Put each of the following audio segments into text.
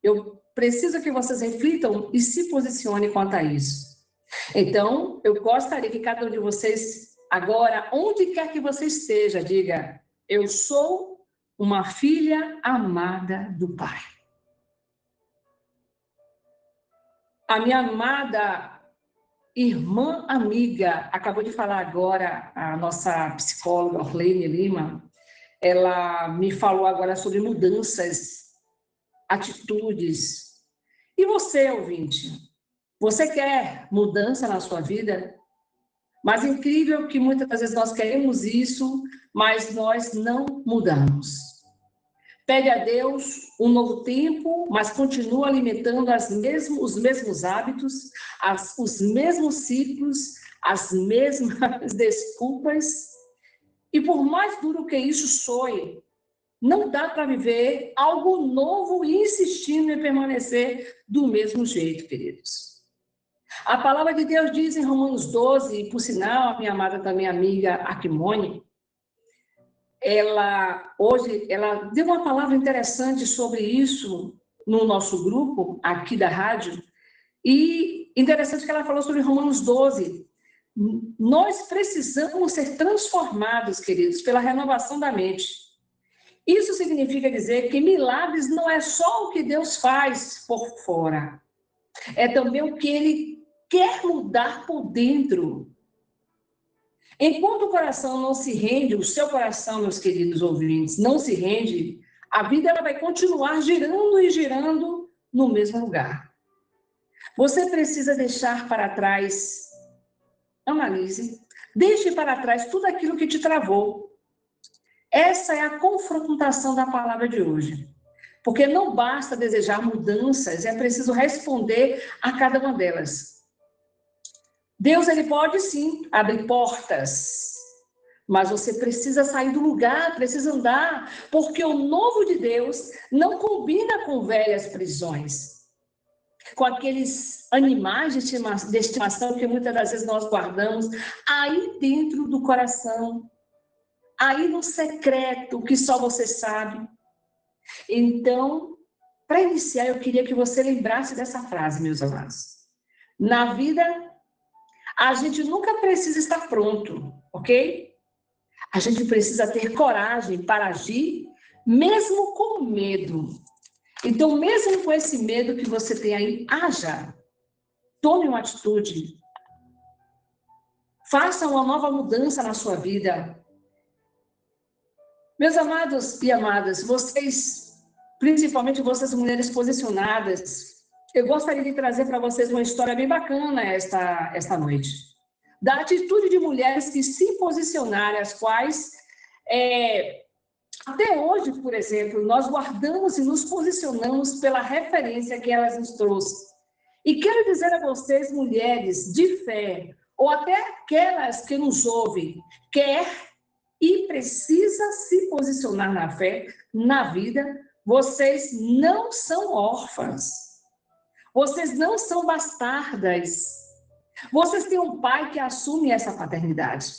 Eu preciso que vocês reflitam e se posicionem quanto a isso. Então, eu gostaria que cada um de vocês, agora, onde quer que você esteja, diga: eu sou uma filha amada do Pai. A minha amada irmã amiga, acabou de falar agora, a nossa psicóloga, Orlene Lima, ela me falou agora sobre mudanças, atitudes. E você, ouvinte, você quer mudança na sua vida? Mas é incrível que muitas das vezes nós queremos isso, mas nós não mudamos. Pede a Deus um novo tempo, mas continua alimentando os mesmos hábitos, os mesmos ciclos, as mesmas desculpas. E por mais duro que isso soe, não dá para viver algo novo e insistindo em permanecer do mesmo jeito, queridos. A palavra de Deus diz em Romanos 12, e por sinal, a minha amada também amiga Aquimone, ela deu uma palavra interessante sobre isso no nosso grupo, aqui da rádio, e interessante que ela falou sobre Romanos 12. Nós precisamos ser transformados, queridos, pela renovação da mente. Isso significa dizer que milagres não é só o que Deus faz por fora, é também o que Ele quer mudar por dentro. Enquanto o coração não se rende, o seu coração, meus queridos ouvintes, não se rende, a vida ela vai continuar girando e girando no mesmo lugar. Você precisa deixar para trás, analise, deixe para trás tudo aquilo que te travou. Essa é a confrontação da palavra de hoje. Porque não basta desejar mudanças, é preciso responder a cada uma delas. Deus, ele pode sim abrir portas, mas você precisa sair do lugar, precisa andar, porque o novo de Deus não combina com velhas prisões, com aqueles animais de estimação que muitas das vezes nós guardamos aí dentro do coração, aí no secreto que só você sabe. Então, para iniciar, eu queria que você lembrasse dessa frase, meus amados. Na vida, a gente nunca precisa estar pronto, ok? A gente precisa ter coragem para agir, mesmo com medo. Então, mesmo com esse medo que você tem aí, haja. Tome uma atitude. Faça uma nova mudança na sua vida. Meus amados e amadas, vocês, principalmente vocês mulheres posicionadas, eu gostaria de trazer para vocês uma história bem bacana esta noite. Da atitude de mulheres que se posicionaram, as quais, até hoje, por exemplo, nós guardamos e nos posicionamos pela referência que elas nos trouxeram. E quero dizer a vocês, mulheres de fé, ou até aquelas que nos ouvem, quer e precisa se posicionar na fé, na vida, vocês não são órfãs. Vocês não são bastardas. Vocês têm um pai que assume essa paternidade.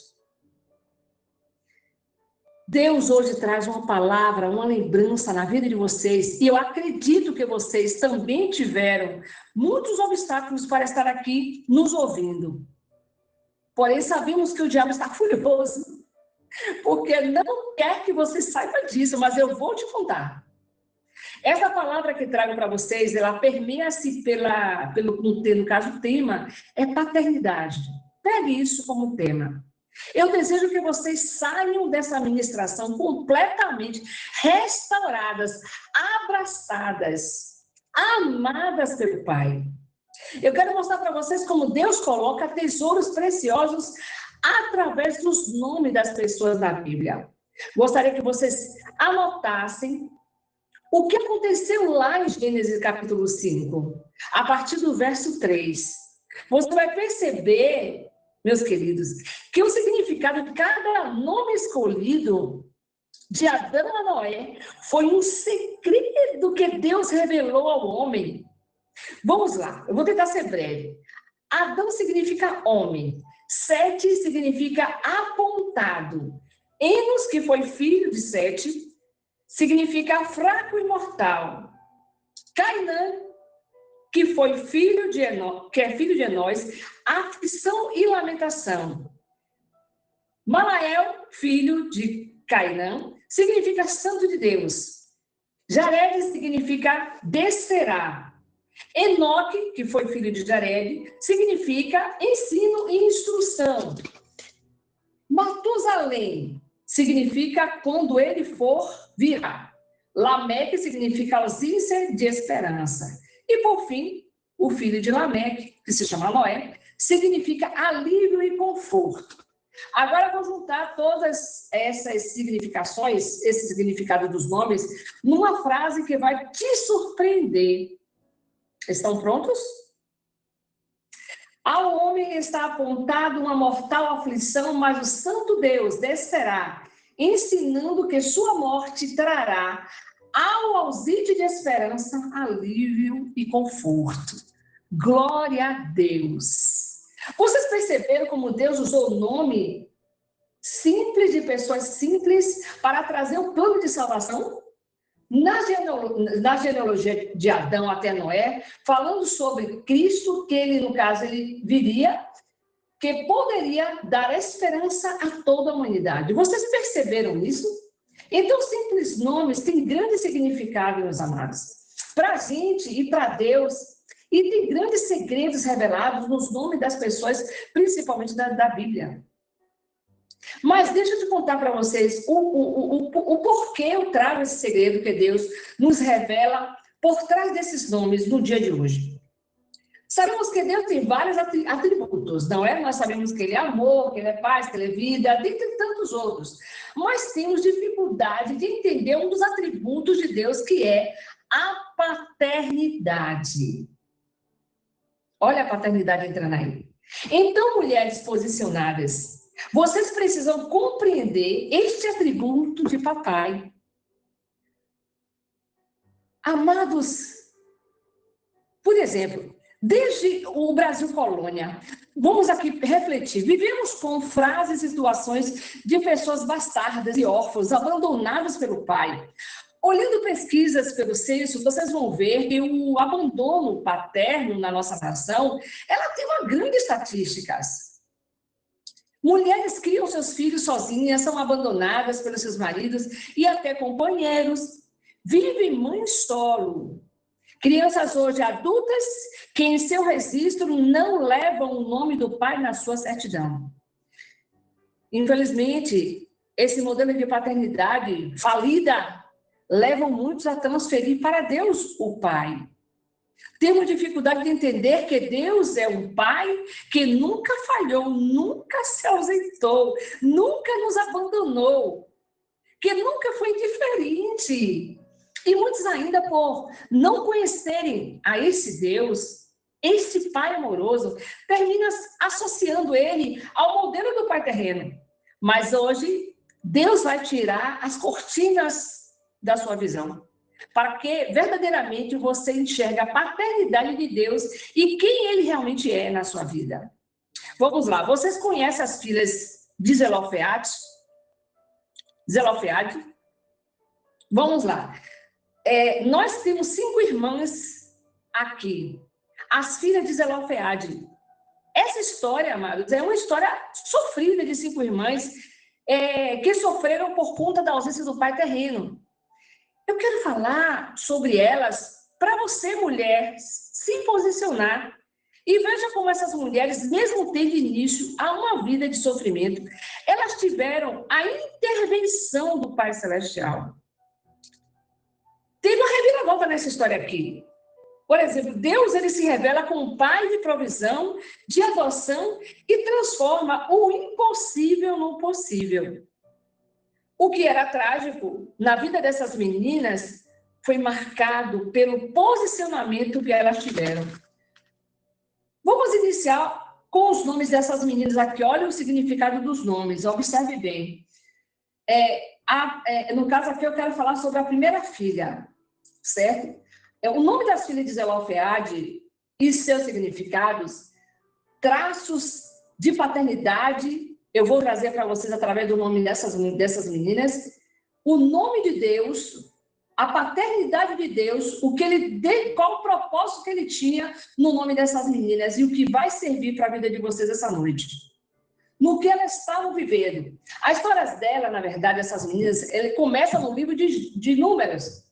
Deus hoje traz uma palavra, uma lembrança na vida de vocês, e eu acredito que vocês também tiveram muitos obstáculos para estar aqui nos ouvindo. Porém, sabemos que o diabo está furioso, porque não quer que você saiba disso, mas eu vou te contar. Essa palavra que trago para vocês, ela permeia-se no caso, o tema é paternidade. Pegue isso como tema. Eu desejo que vocês saiam dessa ministração completamente restauradas, abraçadas, amadas pelo Pai. Eu quero mostrar para vocês como Deus coloca tesouros preciosos através dos nomes das pessoas da Bíblia. Gostaria que vocês anotassem o que aconteceu lá em Gênesis capítulo 5, a partir do verso 3. Você vai perceber, meus queridos, que o significado de cada nome escolhido de Adão a Noé foi um segredo que Deus revelou ao homem. Vamos lá, eu vou tentar ser breve. Adão significa homem, Sete significa apontado, Enos, que foi filho de Sete, significa fraco e mortal. Cainã, que foi filho de que é filho de Enós, aflição e lamentação. Malael, filho de Cainã, significa santo de Deus. Jared significa descerá. Enoque, que foi filho de Jared, significa ensino e instrução. Matusalém significa quando ele for, virá. Lameque significa ausência de esperança. E, por fim, o filho de Lameque, que se chama Noé, significa alívio e conforto. Agora, eu vou juntar todas essas significações, esse significado dos nomes, numa frase que vai te surpreender. Estão prontos? Ao homem está apontado uma mortal aflição, mas o santo Deus descerá, ensinando que sua morte trará ao ausente de esperança, alívio e conforto. Glória a Deus! Vocês perceberam como Deus usou o nome simples de pessoas simples para trazer um plano de salvação? Na genealogia de Adão até Noé, falando sobre Cristo, que ele, no caso, ele viria, que poderia dar esperança a toda a humanidade. Vocês perceberam isso? Então, simples nomes têm grande significado, meus amados, para a gente e para Deus, e tem grandes segredos revelados nos nomes das pessoas, principalmente da Bíblia. Mas deixa eu te contar para vocês o porquê eu trago esse segredo que Deus nos revela por trás desses nomes no dia de hoje. Sabemos que Deus tem vários atributos, não é? Nós sabemos que Ele é amor, que Ele é paz, que Ele é vida, dentre tantos outros. Mas temos dificuldade de entender um dos atributos de Deus, que é a paternidade. Olha a paternidade entrando aí. Então, mulheres posicionadas, vocês precisam compreender este atributo de papai. Amados, por exemplo, desde o Brasil colônia, vamos aqui refletir, vivemos com frases e situações de pessoas bastardas e órfãos, abandonadas pelo pai. Olhando pesquisas pelo censo, vocês vão ver que o abandono paterno na nossa nação, ela tem uma grande estatística. Mulheres criam seus filhos sozinhas, são abandonadas pelos seus maridos e até companheiros. Vivem mãe solo. Crianças hoje adultas que em seu registro não levam o nome do pai na sua certidão. Infelizmente, esse modelo de paternidade falida leva muitos a transferir para Deus o pai. Temos dificuldade de entender que Deus é um pai que nunca falhou, nunca se ausentou, nunca nos abandonou, que nunca foi indiferente. E muitos ainda, por não conhecerem a esse Deus, esse pai amoroso, terminam associando ele ao modelo do pai terreno. Mas hoje, Deus vai tirar as cortinas da sua visão, para que verdadeiramente você enxergue a paternidade de Deus e quem Ele realmente é na sua vida. Vamos lá, vocês conhecem as filhas de Zelofeade? Vamos lá. Nós temos 5 irmãs aqui, as filhas de Zelofeade. Essa história, amados, é uma história sofrida de 5 irmãs que sofreram por conta da ausência do pai terreno. Eu quero falar sobre elas para você, mulher, se posicionar. E veja como essas mulheres, mesmo tendo início a uma vida de sofrimento, elas tiveram a intervenção do Pai Celestial. Tem uma reviravolta nessa história aqui. Por exemplo, Deus ele se revela como pai de provisão, de adoção e transforma o impossível no possível. O que era trágico na vida dessas meninas foi marcado pelo posicionamento que elas tiveram. Vamos iniciar com os nomes dessas meninas aqui. Olha o significado dos nomes, observe bem. No caso aqui, eu quero falar sobre a primeira filha, certo? O nome das filhas de Zelofeade e seus significados, traços de paternidade. Eu vou trazer para vocês, através do nome dessas meninas, o nome de Deus, a paternidade de Deus, qual o propósito que ele tinha no nome dessas meninas e o que vai servir para a vida de vocês essa noite. No que elas estavam vivendo. As histórias dela, na verdade, essas meninas, ele começa no livro de Números,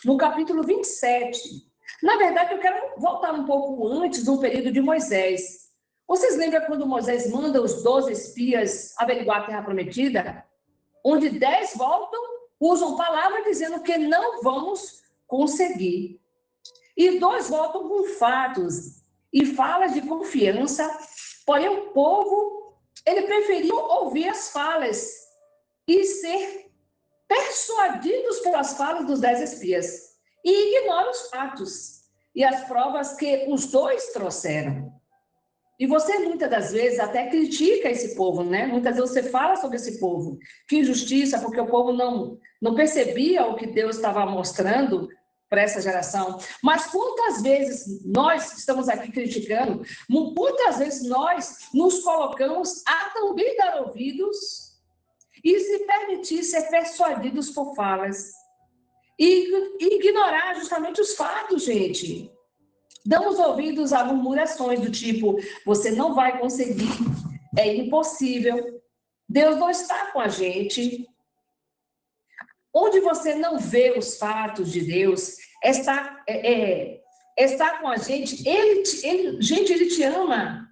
no capítulo 27. Na verdade, eu quero voltar um pouco antes, no período de Moisés. Vocês lembram quando Moisés manda os 12 espias averiguar a terra prometida? Onde 10 voltam, usam palavras dizendo que não vamos conseguir. E 2 voltam com fatos e falas de confiança, porém o povo, ele preferiu ouvir as falas e ser persuadidos pelas falas dos 10 espias. E ignora os fatos e as provas que os 2 trouxeram. E você, muitas das vezes, até critica esse povo, né? Muitas vezes você fala sobre esse povo. Que injustiça, porque o povo não percebia o que Deus estava mostrando para essa geração. Mas quantas vezes nós estamos aqui criticando, muitas vezes nós nos colocamos a também dar ouvidos e se permitir ser persuadidos por falas. E ignorar justamente os fatos, gente. Damos ouvidos a murmurações do tipo, você não vai conseguir, é impossível, Deus não está com a gente. Onde você não vê os fatos de Deus, está com a gente, ele te ama,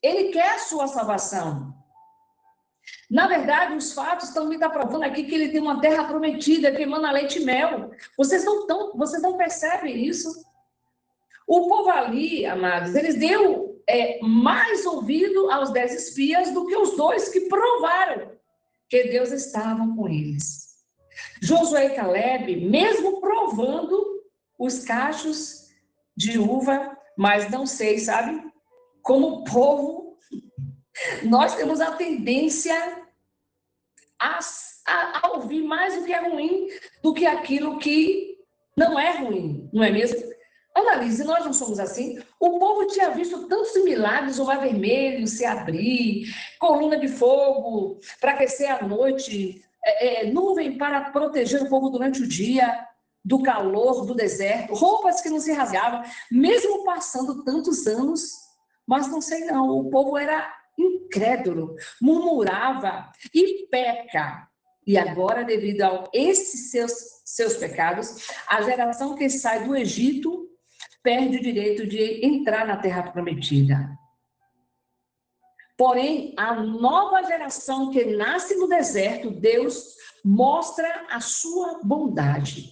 ele quer a sua salvação. Na verdade, os fatos também estão provando aqui que ele tem uma terra prometida, que emana leite e mel. Vocês não percebem isso? O povo ali, amados, eles deu mais ouvido aos 10 espias do que os 2 que provaram que Deus estava com eles. Josué e Caleb, mesmo provando os cachos de uva, mas não sei, sabe? Como povo, nós temos a tendência a ouvir mais o que é ruim do que aquilo que não é ruim, não é mesmo? Analise, nós não somos assim. O povo tinha visto tantos milagres, o mar vermelho se abrir, coluna de fogo para aquecer à noite, nuvem para proteger o povo durante o dia do calor do deserto, roupas que não se rasgavam, mesmo passando tantos anos. Mas não sei não, o povo era incrédulo, murmurava e peca. E agora, devido a esses seus pecados, a geração que sai do Egito perde o direito de entrar na terra prometida. Porém, a nova geração que nasce no deserto, Deus mostra a sua bondade.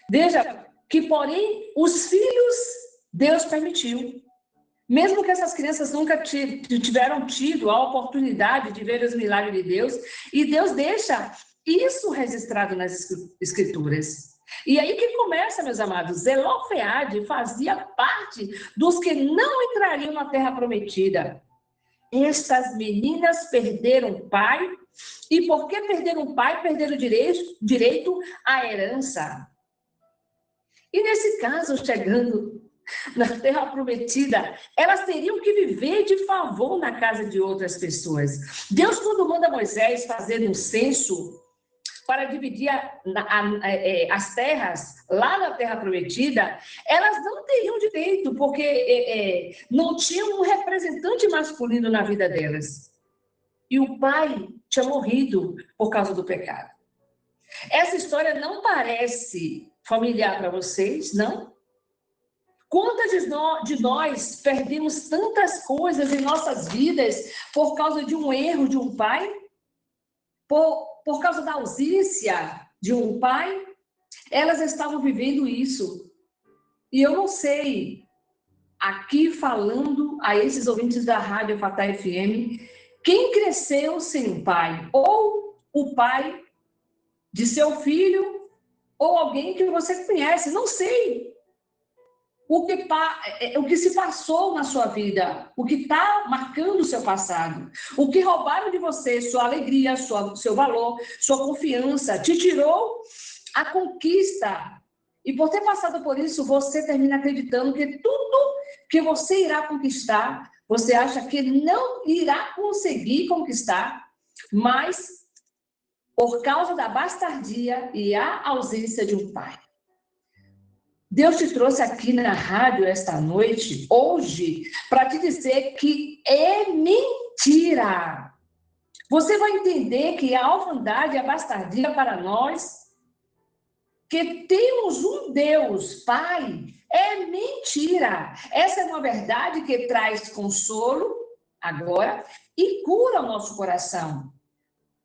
Veja que, porém, os filhos, Deus permitiu. Mesmo que essas crianças nunca tiveram tido a oportunidade de ver os milagres de Deus, e Deus deixa isso registrado nas Escrituras. E aí que começa, meus amados, Zelofeade fazia parte dos que não entrariam na terra prometida. Estas meninas perderam o pai, e porque perderam o pai, perderam o direito à herança. E nesse caso, chegando na terra prometida, elas teriam que viver de favor na casa de outras pessoas. Deus, quando manda Moisés fazer um censo para dividir as terras lá na terra prometida, elas não teriam direito, porque não tinham um representante masculino na vida delas. E o pai tinha morrido por causa do pecado. Essa história não parece familiar para vocês, não? Quantas de nós perdemos tantas coisas em nossas vidas por causa de um erro de um pai? Por causa da ausência de um pai? Elas estavam vivendo isso. E eu não sei, aqui falando a esses ouvintes da Rádio Fatah FM, quem cresceu sem um pai? Ou o pai de seu filho, ou alguém que você conhece, não sei. O que se passou na sua vida, o que está marcando o seu passado, o que roubaram de você, sua alegria, seu valor, sua confiança, te tirou a conquista. E por ter passado por isso, você termina acreditando que tudo que você irá conquistar, você acha que não irá conseguir conquistar, mas por causa da bastardia e a ausência de um pai. Deus te trouxe aqui na rádio esta noite, hoje, para te dizer que é mentira. Você vai entender que a orfandade e a bastardia para nós, que temos um Deus, Pai, é mentira. Essa é uma verdade que traz consolo agora e cura o nosso coração.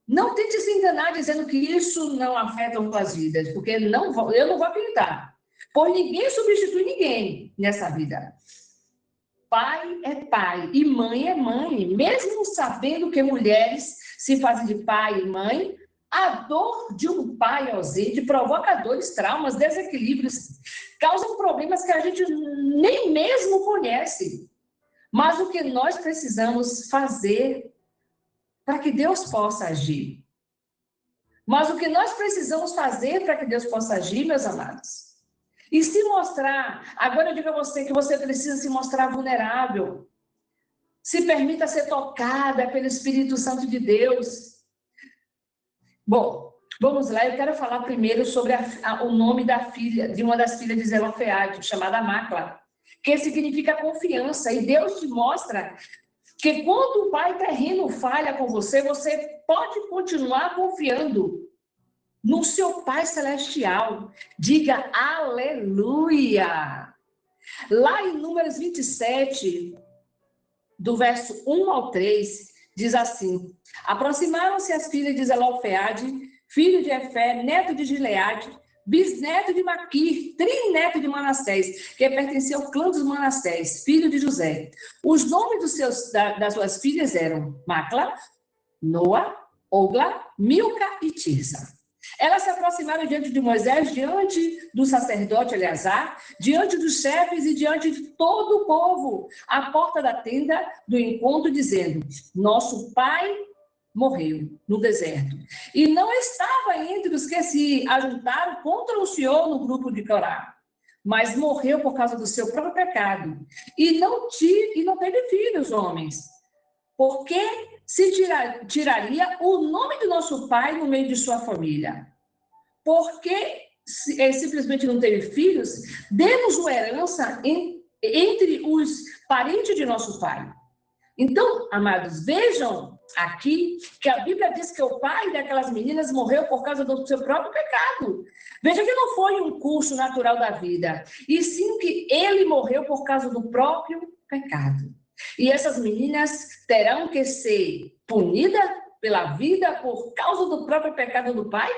Não tente se enganar dizendo que isso não afeta as suas vidas, porque eu não vou acreditar. Pois ninguém substitui ninguém nessa vida. Pai é pai e mãe é mãe. Mesmo sabendo que mulheres se fazem de pai e mãe, a dor de um pai ausente provoca dores, traumas, desequilíbrios, causam problemas que a gente nem mesmo conhece. Mas o que nós precisamos fazer para que Deus possa agir? Mas o que nós precisamos fazer para que Deus possa agir, meus amados? E se mostrar, agora eu digo a você que você precisa se mostrar vulnerável. Se permita ser tocada pelo Espírito Santo de Deus. Bom, vamos lá, eu quero falar primeiro sobre o nome da filha, de uma das filhas de Zelofeade, chamada Macla, que significa confiança. E Deus te mostra que quando o pai terreno falha com você, você pode continuar confiando no seu Pai Celestial. Diga aleluia! Lá em Números 27, do verso 1 ao 3, diz assim: aproximaram-se as filhas de Zelofeade, filho de Efé, neto de Gileade, bisneto de Maquir, trineto de Manassés, que pertencia ao clã dos Manassés, filho de José. Os nomes das suas filhas eram Macla, Noa, Ogla, Milca e Tirsa. Elas se aproximaram diante de Moisés, diante do sacerdote Eleazar, diante dos chefes e diante de todo o povo, à porta da tenda do encontro, dizendo: nosso pai morreu no deserto e não estava entre os que se ajuntaram contra o Senhor no grupo de Corá, mas morreu por causa do seu próprio pecado e não teve filhos, homens. Porque se tiraria o nome do nosso pai no meio de sua família? Porque ele simplesmente não teve filhos, demos uma herança entre os parentes de nosso pai. Então, amados, vejam aqui que a Bíblia diz que o pai daquelas meninas morreu por causa do seu próprio pecado. Veja que não foi um curso natural da vida, e sim que ele morreu por causa do próprio pecado. E essas meninas terão que ser punidas pela vida por causa do próprio pecado do pai?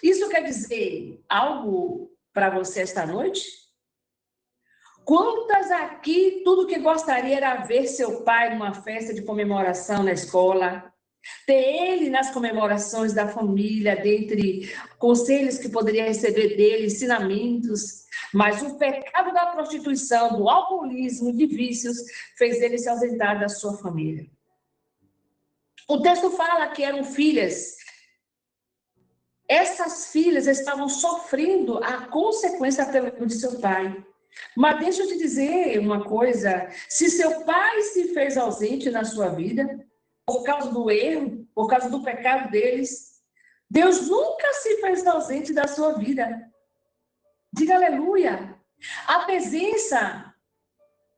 Isso quer dizer algo para você esta noite? Quantas aqui, tudo que gostaria era ver seu pai numa festa de comemoração na escola, ter ele nas comemorações da família, dentre conselhos que poderia receber dele, ensinamentos, mas o pecado da prostituição, do alcoolismo, de vícios, fez ele se ausentar da sua família. O texto fala que eram filhas. Essas filhas estavam sofrendo a consequência de seu pai. Mas deixa eu te dizer uma coisa, se seu pai se fez ausente na sua vida, por causa do erro, por causa do pecado deles, Deus nunca se fez ausente da sua vida. Diga aleluia. A presença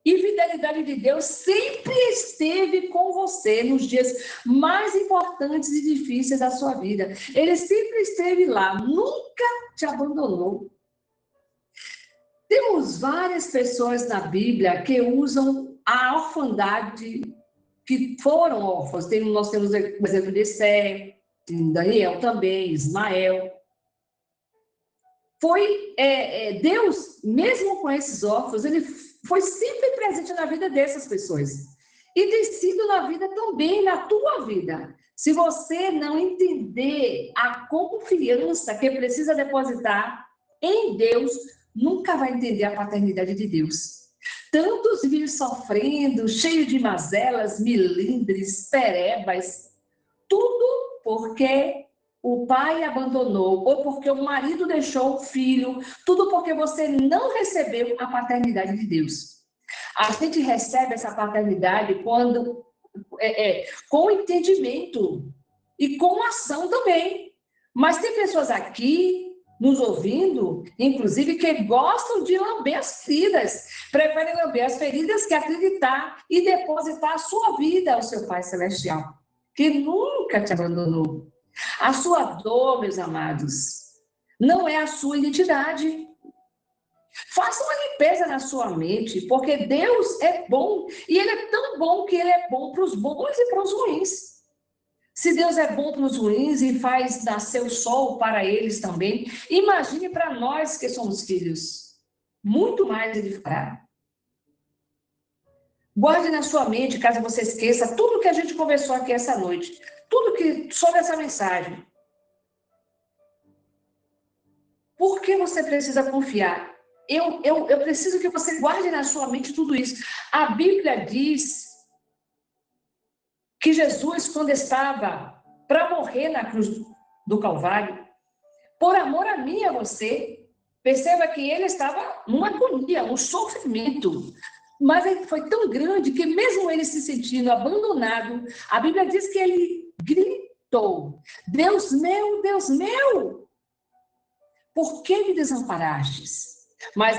e fidelidade de Deus sempre esteve com você nos dias mais importantes e difíceis da sua vida. Ele sempre esteve lá, nunca te abandonou. Temos várias pessoas na Bíblia que usam a orfandade, que foram órfãos. Nós temos o exemplo de Sé, Daniel também, Ismael. Foi Deus, mesmo com esses órfãos, ele foi sempre presente na vida dessas pessoas. E tem sido na vida também, na tua vida. Se você não entender a confiança que precisa depositar em Deus, nunca vai entender a paternidade de Deus. Tantos vivem sofrendo, cheio de mazelas, milindres, perebas, tudo porque o pai abandonou, ou porque o marido deixou o filho, tudo porque você não recebeu a paternidade de Deus. A gente recebe essa paternidade quando com entendimento. e com ação também. Mas tem pessoas aqui nos ouvindo, inclusive, que gostam de lamber as feridas, preferem lamber as feridas que acreditar e depositar a sua vida ao seu Pai Celestial, que nunca te abandonou. A sua dor, meus amados, não é a sua identidade. Faça uma limpeza na sua mente, porque Deus é bom, e Ele é tão bom que Ele é bom para os bons e para os ruins. Se Deus é bom para os ruins e faz nascer o sol para eles também, imagine para nós que somos filhos. Muito mais Ele fará. Guarde na sua mente, caso você esqueça, tudo que a gente conversou aqui essa noite, tudo que sobre essa mensagem. Por que você precisa confiar? Eu preciso que você guarde na sua mente tudo isso. A Bíblia diz que Jesus, quando estava para morrer na cruz do Calvário, por amor a mim e a você, perceba que ele estava numa agonia, um sofrimento. Mas ele foi tão grande que mesmo ele se sentindo abandonado, a Bíblia diz que ele gritou: Deus meu, por que me desamparastes? Mas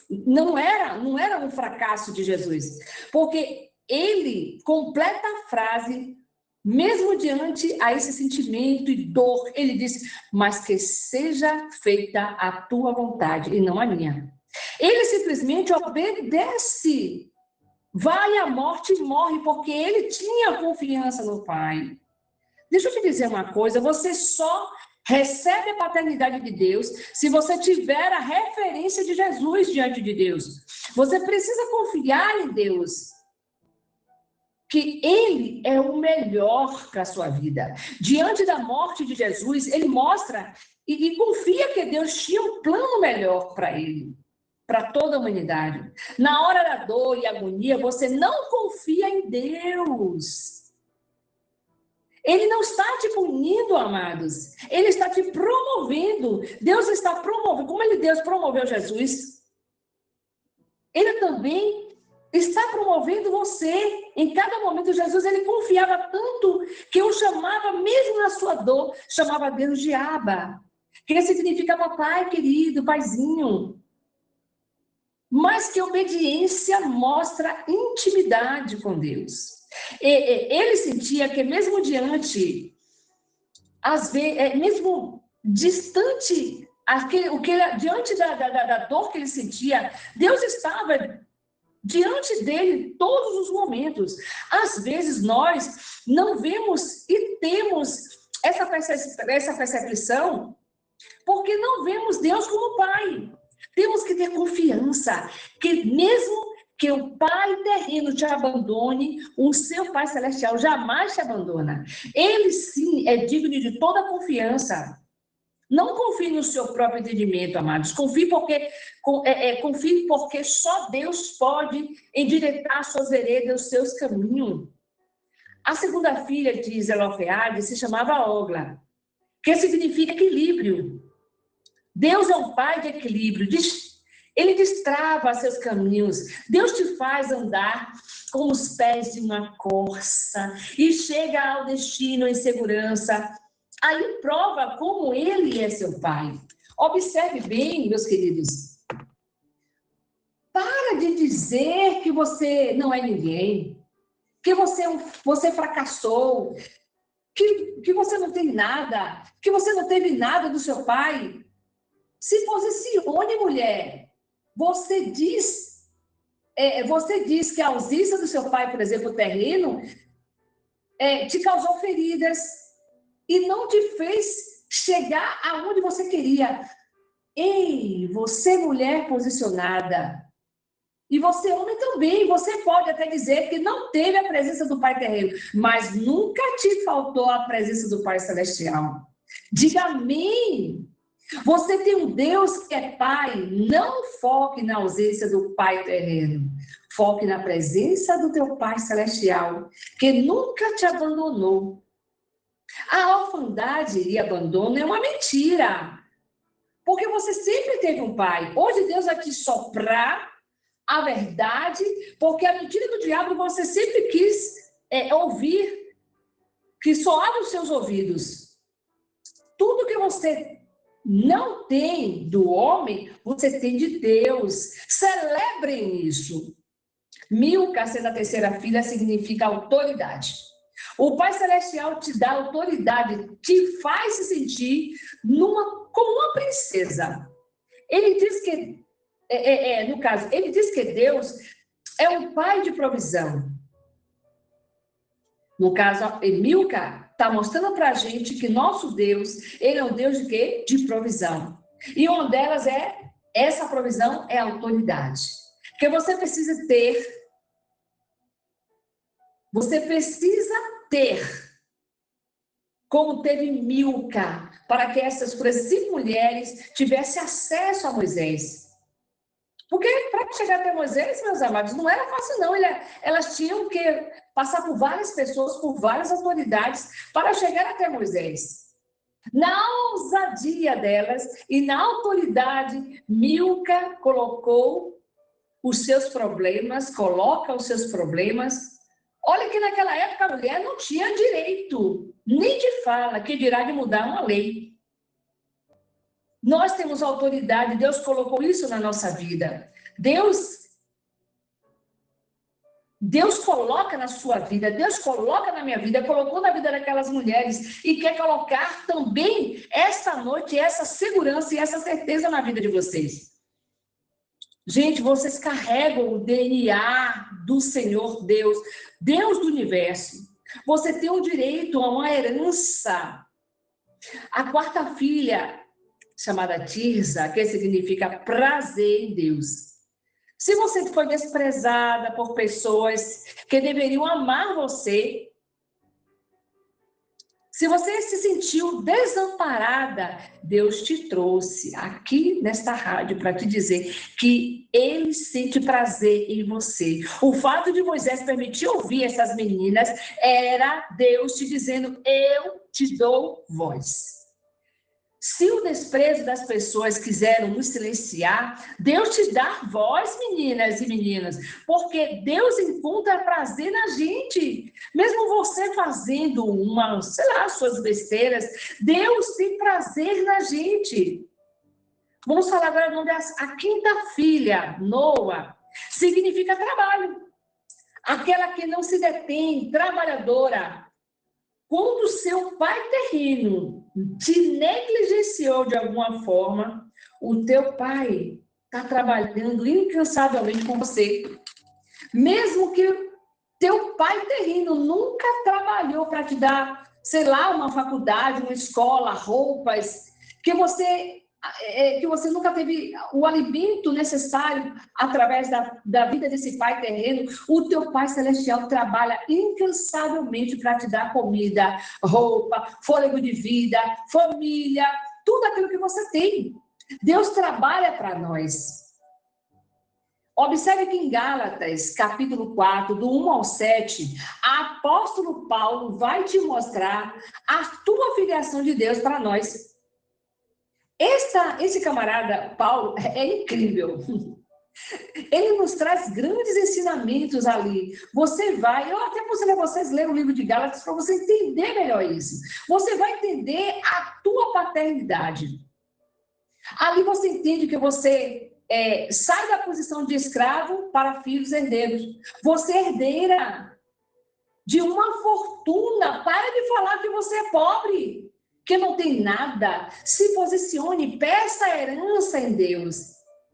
não era um fracasso de Jesus, porque ele completa a frase, mesmo diante a esse sentimento e dor, ele disse: mas que seja feita a tua vontade e não a minha. Ele simplesmente obedece, vai à morte e morre, porque ele tinha confiança no Pai. Deixa eu te dizer uma coisa, você só recebe a paternidade de Deus se você tiver a referência de Jesus diante de Deus. Você precisa confiar em Deus, que Ele é o melhor para a sua vida. Diante da morte de Jesus, ele mostra e confia que Deus tinha um plano melhor para ele, para toda a humanidade. Na hora da dor e agonia, você não confia em Deus. Ele não está te punindo, amados. Ele está te promovendo. Deus está promovendo. Como Deus promoveu Jesus, Ele também está promovendo você. Em cada momento, Jesus, ele confiava tanto que eu chamava, mesmo na sua dor, chamava Deus de Abba, que significa papai querido, paizinho. Mas que obediência mostra intimidade com Deus. Ele sentia que mesmo diante, às vezes, mesmo distante, diante da dor que ele sentia, Deus estava diante dele todos os momentos. Às vezes nós não vemos e temos essa percepção porque não vemos Deus como Pai. Temos que ter confiança que mesmo que o Pai terreno te abandone, o seu Pai celestial jamais te abandona. Ele sim é digno de toda confiança. Não confie no seu próprio entendimento, amados. Confie porque só Deus pode endireitar suas veredas, os seus caminhos. A segunda filha de Zelofeade se chamava Ogla, que significa equilíbrio. Deus é um pai de equilíbrio. Ele destrava seus caminhos. Deus te faz andar com os pés de uma corça e chega ao destino em segurança. Aí prova como ele é seu pai. Observe bem, meus queridos. Para de dizer que você não é ninguém, que você fracassou, que você não tem nada, que você não teve nada do seu pai. Se posicione, mulher. Você diz que a ausência do seu pai, por exemplo, terreno, te causou feridas e não te fez chegar aonde você queria. Ei, você mulher posicionada, e você homem também, você pode até dizer que não teve a presença do Pai terreno, mas nunca te faltou a presença do Pai celestial. Diga amém. Você tem um Deus que é Pai, não foque na ausência do Pai terreno. Foque na presença do teu Pai celestial, que nunca te abandonou. A orfandade e abandono é uma mentira, porque você sempre teve um pai. Hoje Deus vai te soprar a verdade, porque a mentira do diabo você sempre quis ouvir. que só abre os seus ouvidos. Tudo que você não tem do homem, você tem de Deus. Celebrem isso. Milca, sendo a terceira filha, significa autoridade. O Pai Celestial te dá autoridade, te faz se sentir como uma princesa. Ele diz que, no caso, ele diz que Deus é um pai de provisão. No caso, Milca está mostrando para a gente que nosso Deus, ele é um Deus de quê? De provisão. E uma delas essa provisão é a autoridade. Porque você precisa ter, como teve Milca, para que essas 5 mulheres tivessem acesso a Moisés. Porque para chegar até Moisés, meus amados, não era fácil não. Elas tinham que passar por várias pessoas, por várias autoridades, para chegar até Moisés. Na ousadia delas e na autoridade, Milca coloca os seus problemas. Olha que naquela época a mulher não tinha direito nem de fala, que dirá de mudar uma lei. Nós temos autoridade, Deus colocou isso na nossa vida. Deus coloca na sua vida, Deus coloca na minha vida, colocou na vida daquelas mulheres e quer colocar também esta noite essa segurança e essa certeza na vida de vocês. Gente, vocês carregam o DNA do Senhor Deus, Deus do universo. Você tem o direito a uma herança. A quarta filha, chamada Tirza, que significa prazer em Deus. Se você foi desprezada por pessoas que deveriam amar você, se você se sentiu desamparada, Deus te trouxe aqui nesta rádio para te dizer que Ele sente prazer em você. O fato de Moisés permitir ouvir essas meninas era Deus te dizendo: eu te dou voz. Se o desprezo das pessoas quiseram nos silenciar, Deus te dá voz, meninas e meninos, porque Deus encontra prazer na gente. Mesmo você fazendo suas besteiras, Deus tem prazer na gente. Vamos falar agora do nome a quinta filha, Noa, significa trabalho. Aquela que não se detém, trabalhadora. Quando seu pai terreno te negligenciou de alguma forma, o teu pai está trabalhando incansavelmente com você. Mesmo que teu pai terreno nunca trabalhou para te dar, sei lá, uma faculdade, uma escola, roupas, que você nunca teve o alimento necessário através da vida desse pai terreno, o teu pai celestial trabalha incansavelmente para te dar comida, roupa, fôlego de vida, família, tudo aquilo que você tem. Deus trabalha para nós. Observe que em Gálatas, capítulo 4, do 1 ao 7, apóstolo Paulo vai te mostrar a tua filiação de Deus para nós. Esse camarada, Paulo, é incrível. Ele nos traz grandes ensinamentos ali. Eu até aconselho vocês lerem o livro de Gálatas para você entender melhor isso. Você vai entender a tua paternidade. Ali você entende que você sai da posição de escravo para filhos herdeiros. Você é herdeira de uma fortuna. Para de falar que você é pobre, que não tem nada. Se posicione, peça a herança em Deus,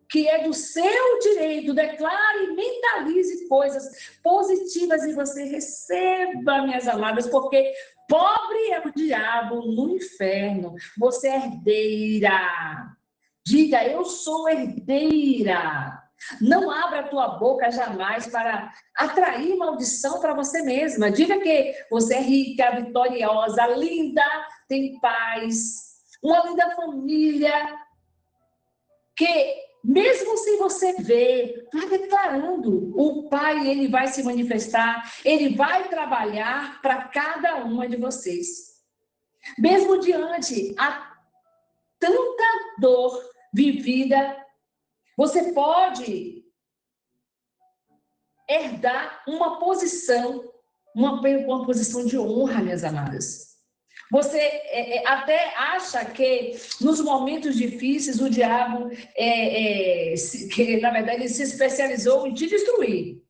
que é do seu direito. Declare, mentalize coisas positivas e você receba, minhas amadas, porque pobre é o diabo no inferno. Você é herdeira. Diga: eu sou herdeira. Não abra a tua boca jamais para atrair maldição para você mesma. Diga que você é rica, vitoriosa, linda, tem paz, uma linda família, que mesmo sem você ver, vai declarando. O Pai, ele vai se manifestar, ele vai trabalhar para cada uma de vocês. Mesmo diante a tanta dor vivida, você pode herdar uma posição uma posição de honra, minhas amadas. Você até acha que nos momentos difíceis o diabo, que na verdade ele se especializou em te destruir.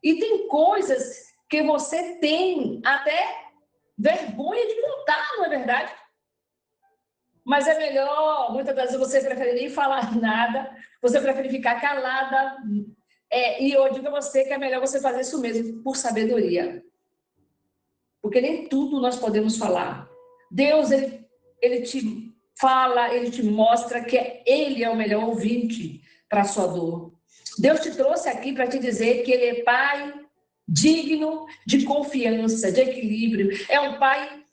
E tem coisas que você tem até vergonha de contar, não é verdade? Mas é melhor, muitas vezes você prefere nem falar nada, você prefere ficar calada. E eu digo a você que é melhor você fazer isso mesmo, por sabedoria. Porque nem tudo nós podemos falar. Deus, ele te fala, ele te mostra que ele é o melhor ouvinte para a sua dor. Deus te trouxe aqui para te dizer que ele é pai digno de confiança, de equilíbrio. É um pai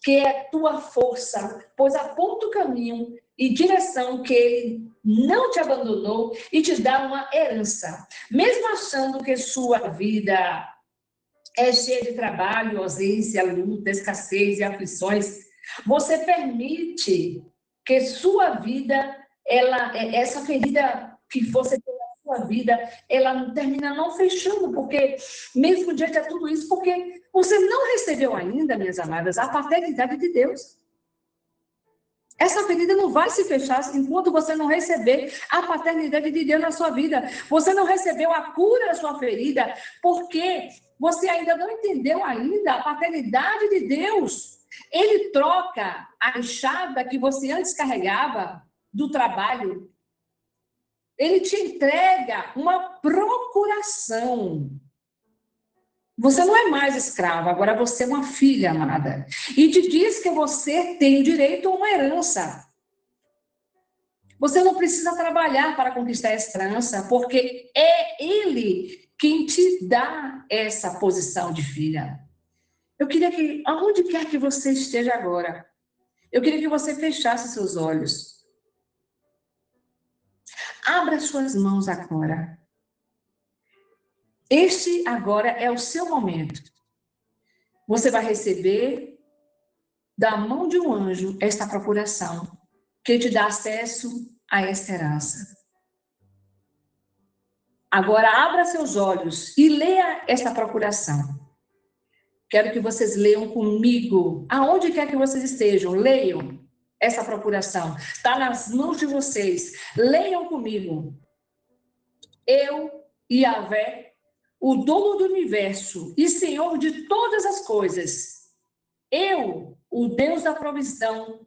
que é tua força, pois aponta o caminho e direção que ele não te abandonou e te dá uma herança. Mesmo achando que sua vida é cheia de trabalho, ausência, luta, escassez e aflições, você permite que sua vida, essa ferida que você tem na sua vida, ela não termina não fechando, porque mesmo diante de tudo isso, porque você não recebeu ainda, minhas amadas, a paternidade de Deus. Essa ferida não vai se fechar enquanto você não receber a paternidade de Deus na sua vida. Você não recebeu a cura da sua ferida, porque você ainda não entendeu ainda a paternidade de Deus. Ele troca a enxada que você antes carregava do trabalho. Ele te entrega uma procuração. Você não é mais escrava, agora você é uma filha amada. E te diz que você tem direito a uma herança. Você não precisa trabalhar para conquistar essa herança, porque é Ele quem te dá essa posição de filha. Eu queria que, aonde quer que você esteja agora, eu queria que você fechasse seus olhos. Abra suas mãos agora. Este agora é o seu momento. Você vai receber da mão de um anjo esta procuração, que te dá acesso a esta herança. Agora abra seus olhos e leia esta procuração. Quero que vocês leiam comigo, aonde quer que vocês estejam, leiam essa procuração. Está nas mãos de vocês. Leiam comigo. Eu, Yahvé, o dono do universo e Senhor de todas as coisas. Eu, o Deus da provisão,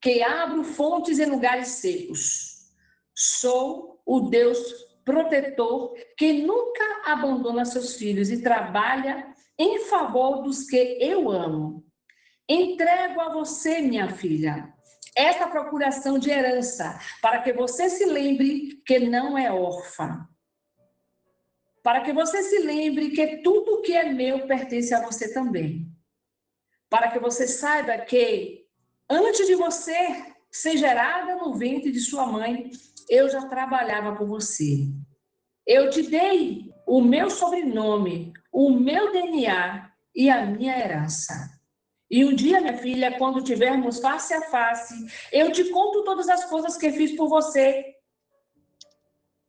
que abro fontes em lugares secos. Sou o Deus protetor que nunca abandona seus filhos e trabalha em favor dos que eu amo. Entrego a você, minha filha, esta procuração de herança, para que você se lembre que não é órfã. Para que você se lembre que tudo que é meu pertence a você também. Para que você saiba que, antes de você ser gerada no ventre de sua mãe, eu já trabalhava por você. Eu te dei o meu sobrenome, o meu DNA e a minha herança. E um dia, minha filha, quando tivermos face a face, eu te conto todas as coisas que fiz por você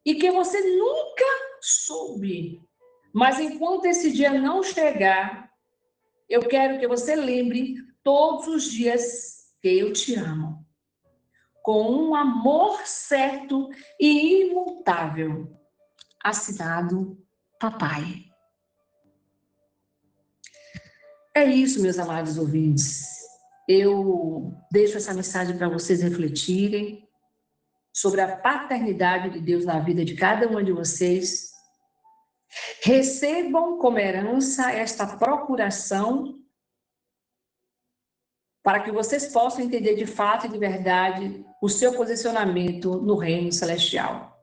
e que você nunca soube. Mas enquanto esse dia não chegar, eu quero que você lembre todos os dias que eu te amo, com um amor certo e imutável. Assinado, Papai. É isso, meus amados ouvintes. Eu deixo essa mensagem para vocês refletirem sobre a paternidade de Deus na vida de cada uma de vocês. Recebam como herança esta procuração para que vocês possam entender de fato e de verdade o seu posicionamento no reino celestial.